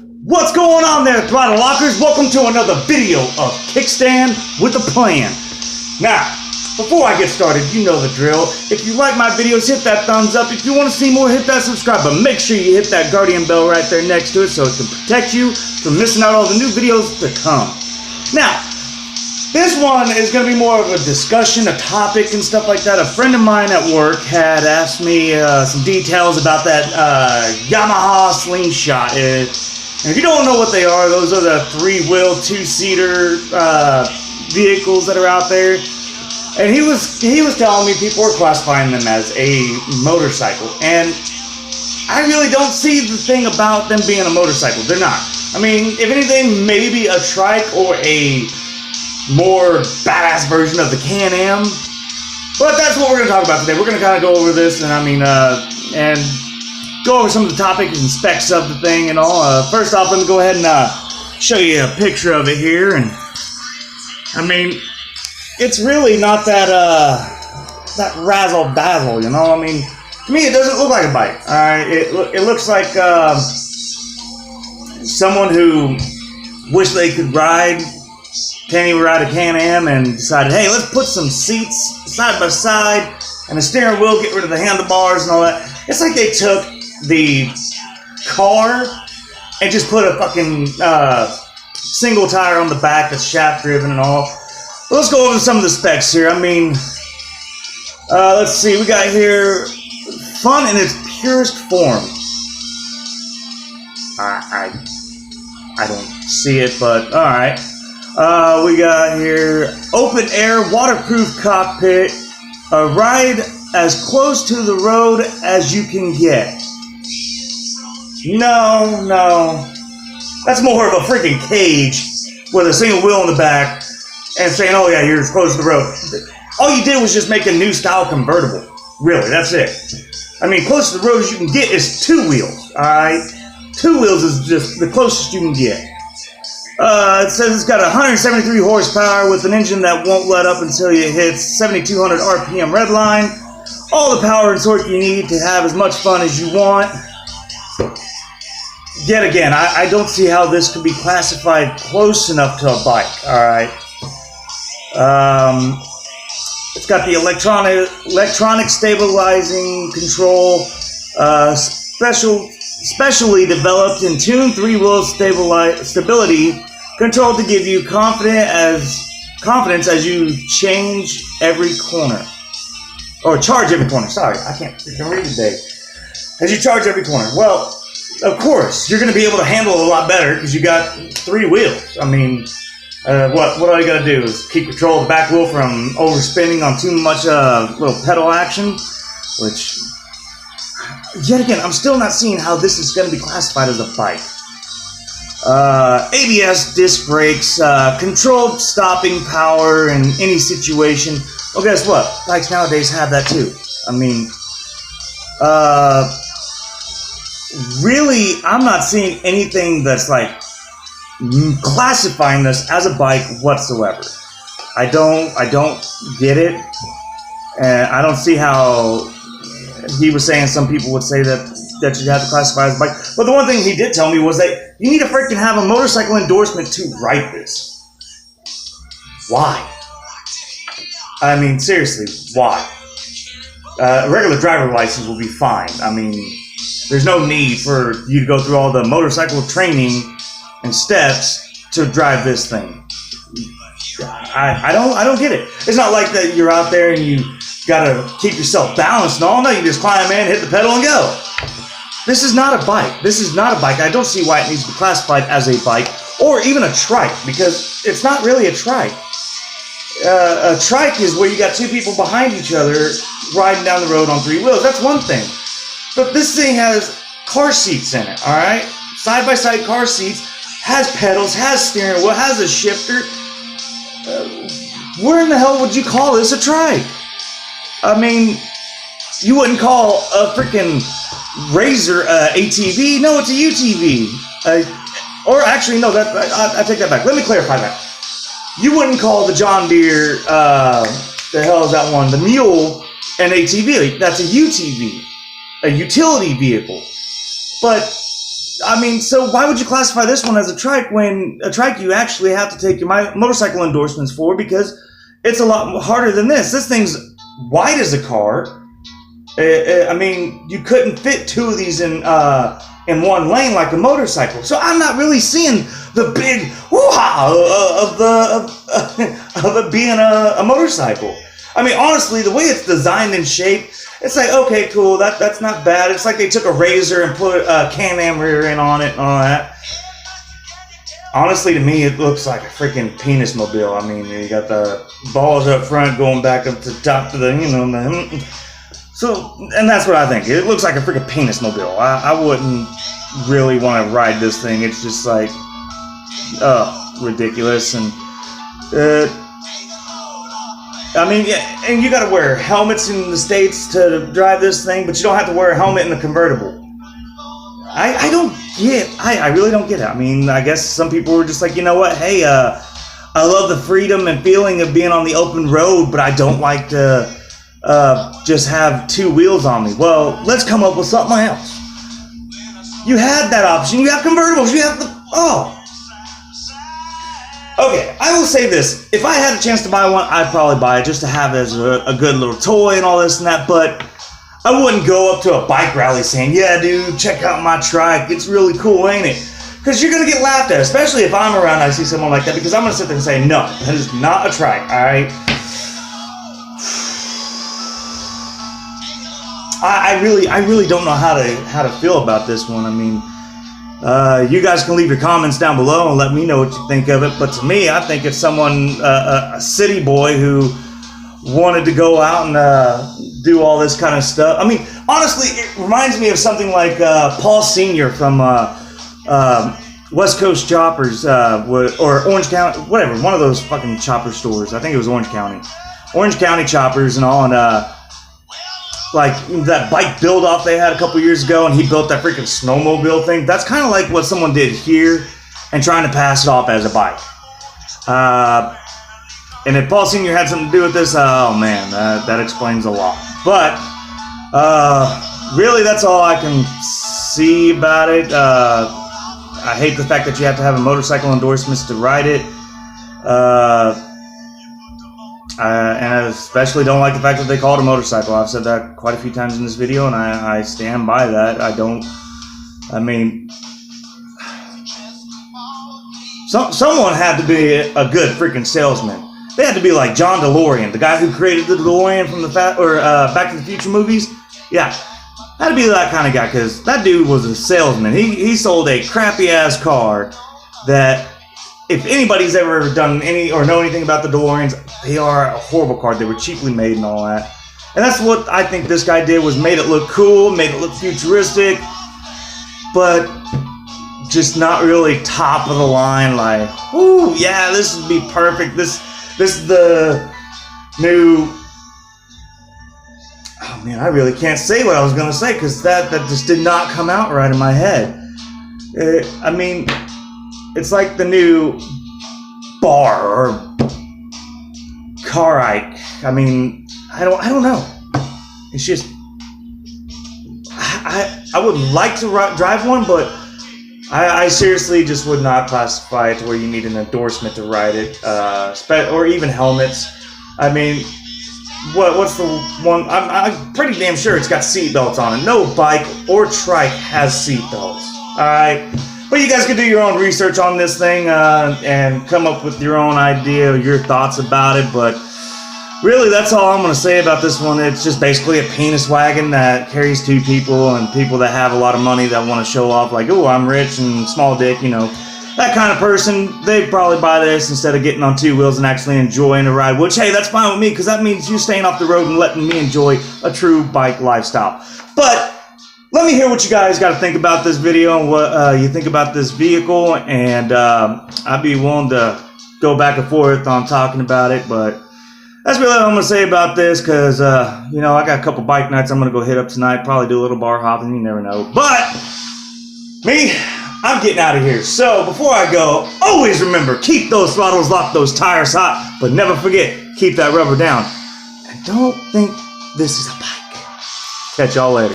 What's going on there, Throttle Lockers? Welcome to another video of Kickstand with a Plan. Now, before I get started, you know the drill. If you like my videos, hit that thumbs up. If you want to see more, hit that subscribe. But make sure you hit that Guardian bell right there next to it so it can protect you from missing out on all the new videos to come. Now, this one is going to be more of a discussion, a topic and stuff like that. A friend of mine at work had asked me some details about that Yamaha slingshot. And if you don't know what they are, those are the three-wheel, two-seater vehicles that are out there. And he was telling me people are classifying them as a motorcycle. And I really don't see the thing about them being a motorcycle. They're not. I mean, if anything, maybe a trike or a more badass version of the Can-Am. But that's what we're going to talk about today. We're going to kind of go over this and and go over some of the topics and specs of the thing and all. First off, let me go ahead and show you a picture of it here. And I mean, it's really not that that razzle dazzle, you know. I mean, to me, it doesn't look like a bike. All right, it looks like someone who wished they could can't even ride a Can-Am, and decided, hey, let's put some seats side by side and a steering wheel, get rid of the handlebars and all that. It's like they took the car and just put a fucking single tire on the back that's shaft driven and all. But let's go over some of the specs here. I mean, let's see, we got here fun in its purest form. I don't see it, but all right. We got here open air waterproof cockpit, a ride as close to the road as you can get. No. That's more of a freaking cage with a single wheel in the back and saying, oh yeah, you're as close to the road. All you did was just make a new style convertible. Really, that's it. I mean, close to the road as you can get is two wheels, alright? Two wheels is just the closest you can get. It says it's got 173 horsepower with an engine that won't let up until you hit 7,200 RPM redline. All the power and torque you need to have as much fun as you want. Yet again, I don't see how this could be classified close enough to a bike, alright? It's got the electronic stabilizing control, specially developed and tuned three-wheel stability control to give you confidence as you change every corner. Or charge every corner. Sorry, I can't read today. As you charge every corner. Well, of course, you're going to be able to handle it a lot better because you got three wheels. I mean, what all you got to do is keep control of the back wheel from overspinning on too much little pedal action, which, yet again, I'm still not seeing how this is going to be classified as a bike. ABS disc brakes, controlled stopping power in any situation. Well, guess what? Bikes nowadays have that too. I mean, really, I'm not seeing anything that's like classifying this as a bike whatsoever. I don't get it, and I don't see how he was saying some people would say that you have to classify as a bike. But the one thing he did tell me was that you need to freaking have a motorcycle endorsement to ride this. Why? I mean, seriously, why? A regular driver license will be fine. I mean, there's no need for you to go through all the motorcycle training and steps to drive this thing. I don't get it. It's not like that you're out there and you gotta keep yourself balanced and all. No, you just climb in, hit the pedal, and go. This is not a bike. This is not a bike. I don't see why it needs to be classified as a bike or even a trike, because it's not really a trike. A trike is where you got two people behind each other riding down the road on three wheels. That's one thing. But this thing has car seats in it, all right? Side-by-side car seats, has pedals, has steering wheel, has a shifter. Where in the hell would you call this a trike? I mean, you wouldn't call a freaking Razor ATV. No, it's a UTV. Or actually, no, I take that back. Let me clarify that. You wouldn't call the John Deere, the hell is that one? The Mule, an ATV. That's a UTV, a utility vehicle. But I mean, so why would you classify this one as a trike when a trike you actually have to take your motorcycle endorsements for, because it's a lot harder than this. This thing's wide as a car. I mean, you couldn't fit two of these in one lane like a motorcycle. So I'm not really seeing the big woo-ha of it being a motorcycle. I mean, honestly, the way it's designed and shaped, it's like, okay, cool, that's not bad. It's like they took a razor and put a Can-Am rear end on it and all that. Honestly, to me, it looks like a freaking penis mobile. I mean, you got the balls up front going back up to the top to the, so, and that's what I think. It looks like a freaking penis mobile. I wouldn't really want to ride this thing. It's just like, ridiculous. And, I mean, yeah, and you got to wear helmets in the States to drive this thing, but you don't have to wear a helmet in the convertible. I don't get, I really don't get it. I mean, I guess some people were just like, you know what, hey, I love the freedom and feeling of being on the open road, but I don't like to just have two wheels on me. Well, let's come up with something else. You had that option. You have convertibles. You have the, Okay, I will say this. If I had a chance to buy one, I'd probably buy it just to have as a good little toy and all this and that, but I wouldn't go up to a bike rally saying, yeah, dude, check out my trike. It's really cool, ain't it? Because you're going to get laughed at, especially if I'm around and I see someone like that, because I'm going to sit there and say, no, that is not a trike, all right? I really don't know how to feel about this one. I mean, you guys can leave your comments down below and let me know what you think of it. But to me, I think it's someone, a city boy who wanted to go out and do all this kind of stuff. I mean, honestly, it reminds me of something like Paul Sr. from West Coast Choppers or Orange County, whatever, one of those fucking chopper stores. I think it was Orange County Choppers and all, and like that bike build-off they had a couple years ago, and he built that freaking snowmobile thing. That's kind of like what someone did here and trying to pass it off as a bike. And if Paul Sr. had something to do with this, oh man, that explains a lot. But really, that's all I can see about it. I hate the fact that you have to have a motorcycle endorsements to ride it. And I especially don't like the fact that they call it a motorcycle. I've said that quite a few times in this video, and I stand by that. I mean, someone had to be a good freaking salesman. They had to be like John DeLorean, the guy who created the DeLorean from the Back to the Future movies. Yeah, had to be that kind of guy, because that dude was a salesman. He sold a crappy-ass car that, if anybody's ever done any or know anything about the DeLoreans, they are a horrible car. They were cheaply made and all that. And that's what I think this guy did, was made it look cool, made it look futuristic, but just not really top of the line, like, ooh, yeah, this would be perfect. This is the new... Oh man, I really can't say what I was gonna say, because that just did not come out right in my head. I mean, it's like the new bar or car Ike. I mean, I don't know. It's just, I would like to drive one, but I seriously just would not classify it to where you need an endorsement to ride it, or even helmets. I mean, what's the one? I'm pretty damn sure it's got seat belts on it. No bike or trike has seat belts. All right. But you guys can do your own research on this thing and come up with your own idea, your thoughts about it. But really, that's all I'm going to say about this one. It's just basically a penis wagon that carries two people, and people that have a lot of money that want to show off, like, oh, I'm rich and small dick, you know. That kind of person, they'd probably buy this instead of getting on two wheels and actually enjoying a ride. Which, hey, that's fine with me, because that means you staying off the road and letting me enjoy a true bike lifestyle. But let me hear what you guys got to think about this video and what you think about this vehicle, and I'd be willing to go back and forth on talking about it, but that's really all I'm going to say about this, because, you know, I got a couple bike nights I'm going to go hit up tonight, probably do a little bar hopping, you never know. But me, I'm getting out of here. So before I go, always remember, keep those throttles locked, those tires hot, but never forget, keep that rubber down. And don't think this is a bike. Catch y'all later.